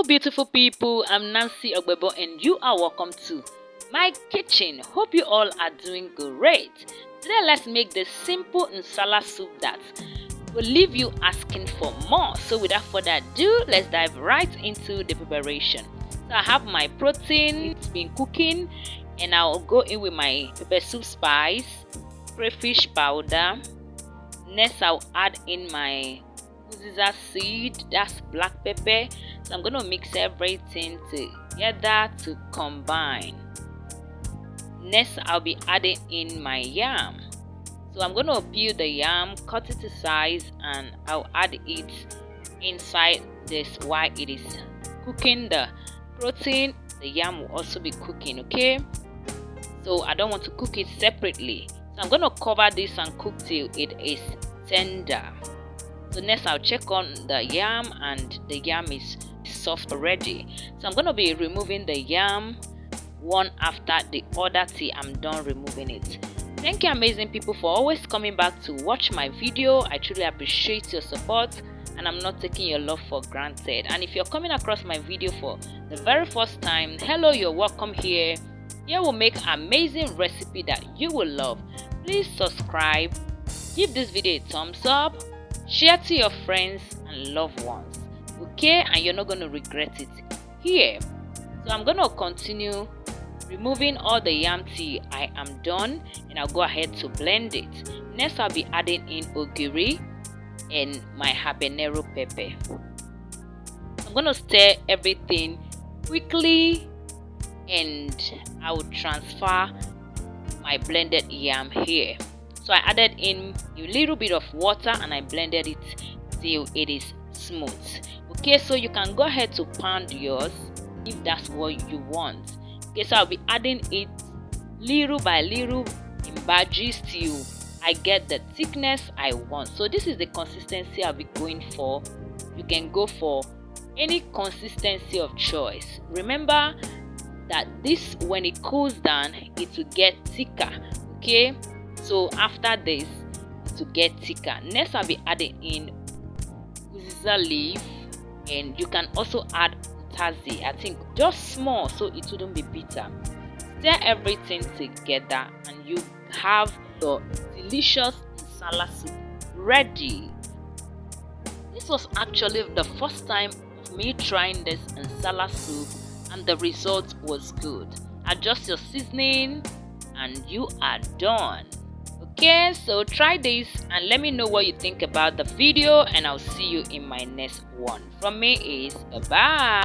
beautiful people, I'm Nancy Ogbebo and you are welcome to my kitchen. Hope you all are doing great. Today let's make this simple Nsala soup that will leave you asking for more. So without further ado, let's dive right into the preparation. So I have my protein, it's been cooking, and I'll go in with my pepper soup spice, crayfish powder. Next I'll add in my uziza seed, that's black pepper. So I'm going to mix everything together to combine. Next I'll be adding in my yam. So I'm going to peel the yam, cut it to size, and I'll add it inside this while it is cooking the protein. The yam will also be cooking, okay? So I don't want to cook it separately. So I'm going to cover this and cook till it is tender. So next I'll check on the yam, and the yam is soft already. So I'm going to be removing the yam one after the other till I'm done removing it. Thank you amazing people for always coming back to watch my video. I truly appreciate your support and I'm not taking your love for granted. And if you're coming across my video for the very first time, hello, you're welcome here. Here we'll make amazing recipe that you will love. Please subscribe, give this video a thumbs up, share to your friends and loved ones, okay? And you're not going to regret it here. So I'm going to continue removing all the yam till I am done, and I'll go ahead to blend it. Next I'll be adding in ogiri and my habanero pepper. I'm going to stir everything quickly, and I will transfer my blended yam here. So I added in a little bit of water and I blended it till it is smooth. Okay, so you can go ahead to pound yours if that's what you want. Okay, so I'll be adding it little by little in batches till I get the thickness I want. So this is the consistency I'll be going for. You can go for any consistency of choice. Remember that this, when it cools down, it will get thicker. Okay, so after this, to get thicker, next I'll be adding in uziza leaf, and you can also add tazi, I think just small so it wouldn't be bitter. Stir everything together and you have your delicious Nsala soup ready. This was actually the first time of me trying this Nsala soup and the result was good. Adjust your seasoning and you are done. Okay, so try this and let me know what you think about the video, and I'll see you in my next one. From me is bye.